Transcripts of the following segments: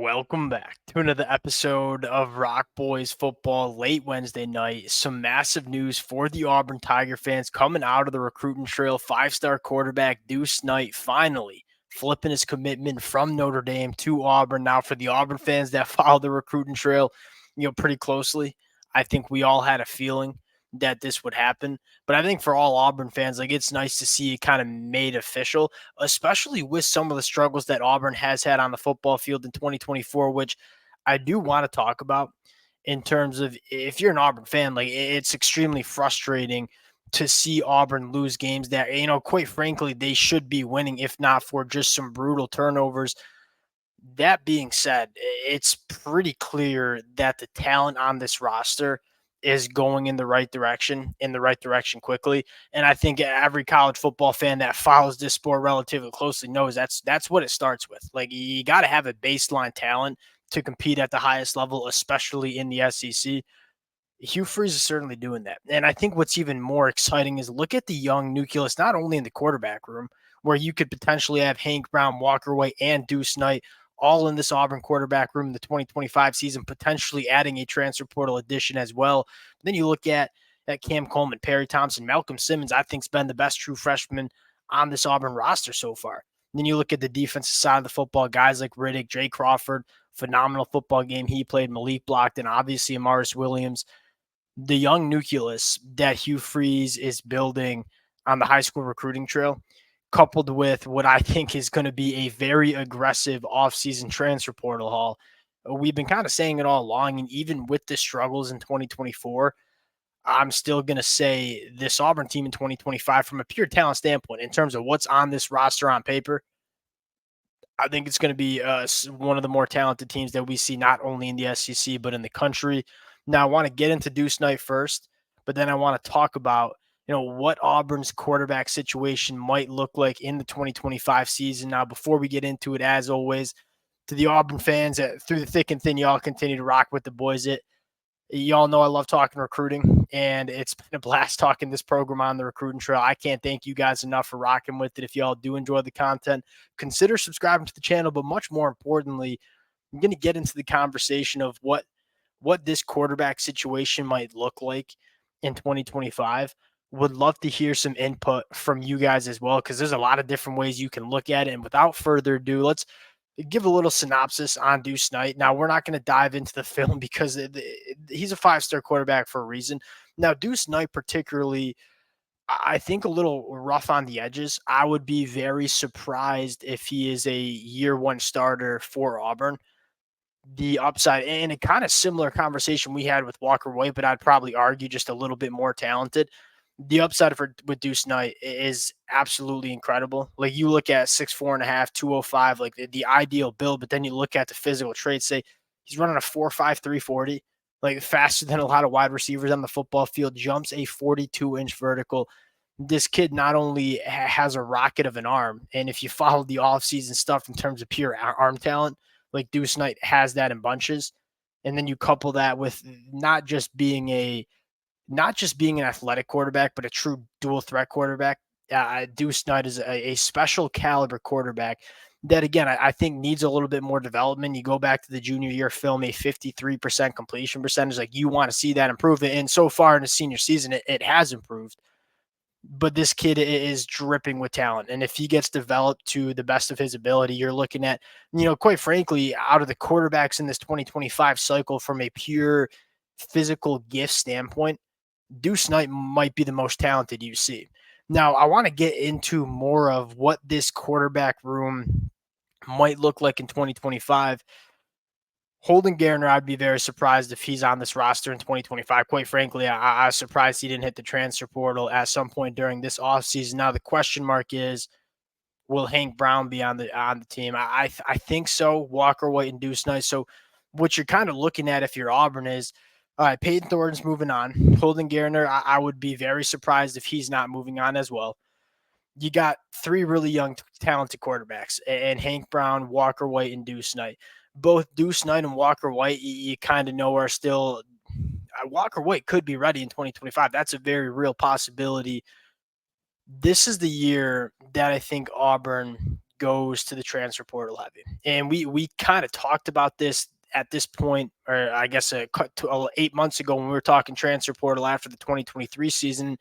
Welcome back to another episode of Rock Boys Football late Wednesday night. Some massive news for the Auburn Tiger fans coming out of the recruiting trail. Five-star quarterback Deuce Knight finally flipping his commitment from Notre Dame to Auburn. Now, for the Auburn fans that follow the recruiting trail, pretty closely, I think we all had a feeling that this would happen. But I think for all Auburn fans, it's nice to see it kind of made official, especially with some of the struggles that Auburn has had on the football field in 2024, which I do want to talk about in terms of if you're an Auburn fan, it's extremely frustrating to see Auburn lose games that, quite frankly, they should be winning, if not for just some brutal turnovers. That being said, it's pretty clear that the talent on this roster is going in the right direction quickly. And I think every college football fan that follows this sport relatively closely knows that's what it starts with. Like, you got to have a baseline talent to compete at the highest level, especially in the SEC. Hugh Freeze is certainly doing that. And I think what's even more exciting is look at the young nucleus, not only in the quarterback room, where you could potentially have Hank Brown, Walker White, and Deuce Knight all in this Auburn quarterback room in the 2025 season, potentially adding a transfer portal addition as well. Then you look at Cam Coleman, Perry Thompson, Malcolm Simmons, I think has been the best true freshman on this Auburn roster so far. Then you look at the defensive side of the football, guys like Riddick, Jay Crawford, phenomenal football game he played, Malik Blockton, obviously Amaris Williams. The young nucleus that Hugh Freeze is building on the high school recruiting trail, coupled with what I think is going to be a very aggressive offseason transfer portal haul. We've been kind of saying it all along, and even with the struggles in 2024, I'm still going to say this Auburn team in 2025, from a pure talent standpoint, in terms of what's on this roster on paper, I think it's going to be one of the more talented teams that we see not only in the SEC, but in the country. Now, I want to get into Deuce Knight first, but then I want to talk about what Auburn's quarterback situation might look like in the 2025 season. Now, before we get into it, as always, to the Auburn fans, through the thick and thin, y'all continue to rock with the boys. Y'all know I love talking recruiting, and it's been a blast talking this program on the recruiting trail. I can't thank you guys enough for rocking with it. If y'all do enjoy the content, consider subscribing to the channel, but much more importantly, I'm going to get into the conversation of what this quarterback situation might look like in 2025. Would love to hear some input from you guys as well, because there's a lot of different ways you can look at it. And without further ado, let's give a little synopsis on Deuce Knight. Now, we're not going to dive into the film because he's a five-star quarterback for a reason. Now, Deuce Knight particularly, I think a little rough on the edges. I would be very surprised if he is a year one starter for Auburn. The upside, and a kind of similar conversation we had with Walker White, but I'd probably argue just a little bit more talented. The upside with Deuce Knight is absolutely incredible. Like, you look at 6'4.5", 205, like the ideal build, but then you look at the physical traits. Say he's running a 4.5, 340, like faster than a lot of wide receivers on the football field, jumps a 42-inch vertical. This kid not only has a rocket of an arm, and if you follow the offseason stuff in terms of pure arm talent, like Deuce Knight has that in bunches. And then you couple that with not just being an athletic quarterback, but a true dual threat quarterback. Deuce Knight is a special caliber quarterback that, again, I think needs a little bit more development. You go back to the junior year film, a 53% completion percentage. Like, you want to see that improve. And so far in the senior season, it has improved. But this kid is dripping with talent. And if he gets developed to the best of his ability, you're looking at, quite frankly, out of the quarterbacks in this 2025 cycle, from a pure physical gift standpoint, Deuce Knight might be the most talented you see. Now, I want to get into more of what this quarterback room might look like in 2025. Holden Geriner, I'd be very surprised if he's on this roster in 2025. Quite frankly, I was surprised he didn't hit the transfer portal at some point during this offseason. Now, the question mark is, will Hank Brown be on the team? I think so. Walker White and Deuce Knight. So what you're kind of looking at if you're Auburn is, all right, Peyton Thornton's moving on. Holden Geriner, I would be very surprised if he's not moving on as well. You got three really young, talented quarterbacks, and Hank Brown, Walker White, and Deuce Knight. Both Deuce Knight and Walker White, you kind of know are still Walker White could be ready in 2025. That's a very real possibility. This is the year that I think Auburn goes to the transfer portal heavy. And we kind of talked about this at this point, or I guess 8 months ago when we were talking transfer portal after the 2023 season.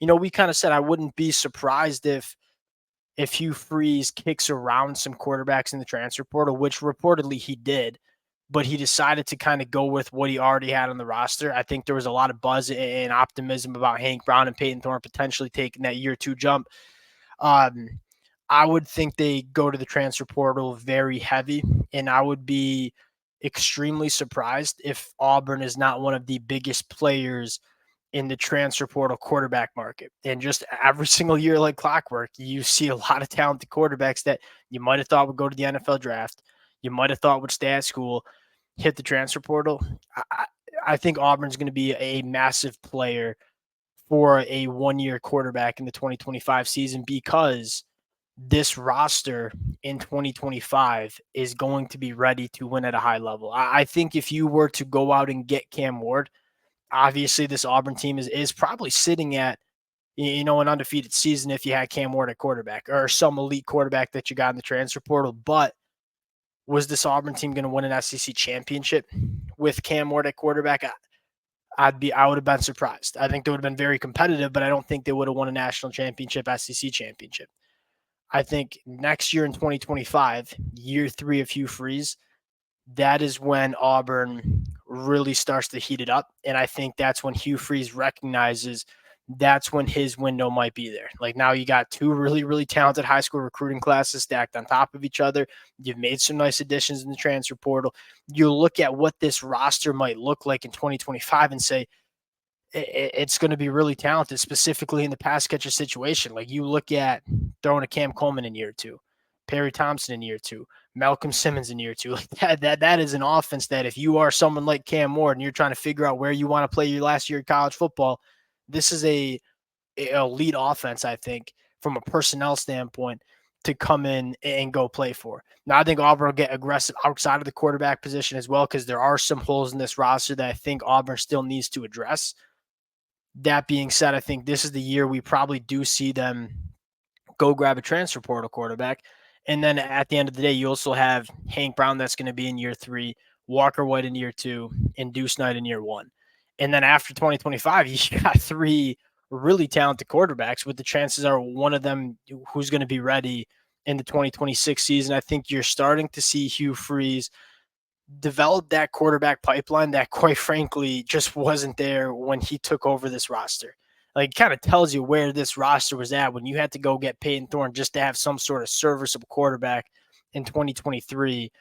We kind of said I wouldn't be surprised if Hugh Freeze kicks around some quarterbacks in the transfer portal, which reportedly he did, but he decided to kind of go with what he already had on the roster. I think there was a lot of buzz and optimism about Hank Brown and Peyton Thorne potentially taking that year two jump. I would think they go to the transfer portal very heavy, and I would be extremely surprised if Auburn is not one of the biggest players in the transfer portal quarterback market. And just every single year, like clockwork, you see a lot of talented quarterbacks that you might have thought would go to the NFL draft. You might have thought would stay at school, hit the transfer portal. I think Auburn's going to be a massive player for a one-year quarterback in the 2025 season because this roster in 2025 is going to be ready to win at a high level. I think if you were to go out and get Cam Ward, obviously this Auburn team is probably sitting at, an undefeated season if you had Cam Ward at quarterback or some elite quarterback that you got in the transfer portal. But was this Auburn team going to win an SEC championship with Cam Ward at quarterback? I would have been surprised. I think they would have been very competitive, but I don't think they would have won a national championship, SEC championship. I think next year in 2025, year 3 of Hugh Freeze, that is when Auburn really starts to heat it up. And I think that's when Hugh Freeze recognizes that's when his window might be there. Like now you got 2 really, really talented high school recruiting classes stacked on top of each other. You've made some nice additions in the transfer portal. You look at what this roster might look like in 2025 and say, it's going to be really talented, specifically in the pass catcher situation. Like you look at throwing a Cam Coleman in year 2, Perry Thompson in year 2, Malcolm Simmons in year 2. Like that is an offense that if you are someone like Cam Ward and you're trying to figure out where you want to play your last year of college football, this is a elite offense, I think, from a personnel standpoint to come in and go play for. Now, I think Auburn will get aggressive outside of the quarterback position as well because there are some holes in this roster that I think Auburn still needs to address. That being said, I think this is the year we probably do see them go grab a transfer portal quarterback. And then at the end of the day, you also have Hank Brown that's going to be in year 3, Walker White in year 2, and Deuce Knight in year 1. And then after 2025, you got 3 really talented quarterbacks with the chances are one of them who's going to be ready in the 2026 season. I think you're starting to see Hugh Freeze develop that quarterback pipeline that quite frankly just wasn't there when he took over this roster. Like, it kind of tells you where this roster was at when you had to go get Peyton Thorne just to have some sort of serviceable quarterback in 2023.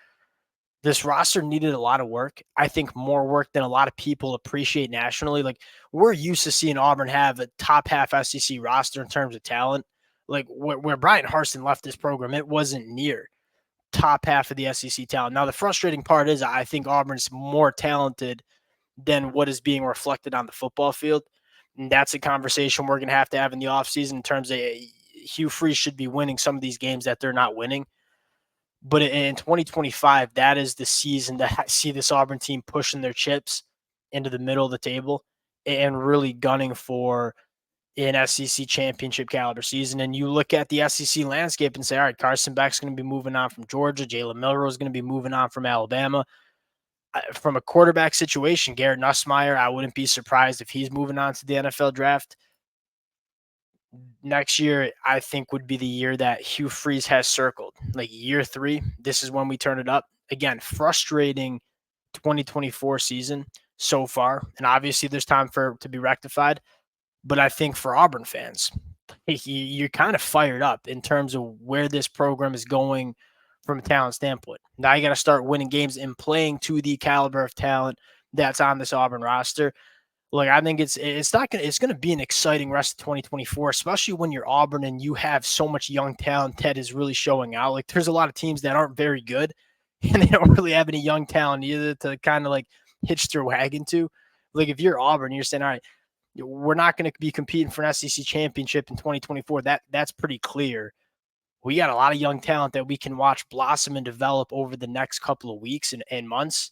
This roster needed a lot of work. I think more work than a lot of people appreciate nationally. Like, we're used to seeing Auburn have a top half SEC roster in terms of talent. Like, where Brian Harsin left this program, it wasn't near top half of the SEC talent. Now, the frustrating part is I think Auburn's more talented than what is being reflected on the football field. And that's a conversation we're going to have in the offseason in terms of Hugh Freeze should be winning some of these games that they're not winning. But in 2025, that is the season that I see this Auburn team pushing their chips into the middle of the table and really gunning for an SEC championship caliber season. And you look at the SEC landscape and say, all right, Carson Beck's going to be moving on from Georgia. Jalen Milroe is going to be moving on from Alabama. From a quarterback situation, Garrett Nussmeier, I wouldn't be surprised if he's moving on to the NFL draft. Next year, I think, would be the year that Hugh Freeze has circled. Like year 3, this is when we turn it up. Again, frustrating 2024 season so far. And obviously there's time for it to be rectified. But I think for Auburn fans, you're kind of fired up in terms of where this program is going from a talent standpoint. Now you got to start winning games and playing to the caliber of talent that's on this Auburn roster. Look, I think it's going to be an exciting rest of 2024, especially when you're Auburn and you have so much young talent that is really showing out. Like, there's a lot of teams that aren't very good and they don't really have any young talent either to kind of like hitch their wagon to. Like, if you're Auburn, you're saying, all right, we're not going to be competing for an SEC championship in 2024. That's pretty clear. We got a lot of young talent that we can watch blossom and develop over the next couple of weeks and months.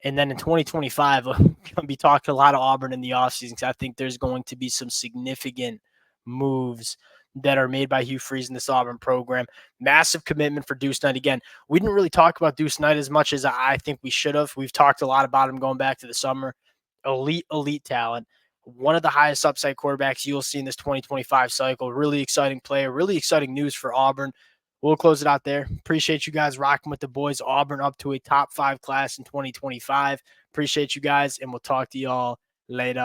And then in 2025, we're going to be talking a lot of Auburn in the offseason because I think there's going to be some significant moves that are made by Hugh Freeze in this Auburn program. Massive commitment for Deuce Knight. Again, we didn't really talk about Deuce Knight as much as I think we should have. We've talked a lot about him going back to the summer. Elite talent. One of the highest upside quarterbacks you'll see in this 2025 cycle. Really exciting player. Really exciting news for Auburn. We'll close it out there. Appreciate you guys rocking with the boys. Auburn up to a top 5 class in 2025. Appreciate you guys, and we'll talk to y'all later.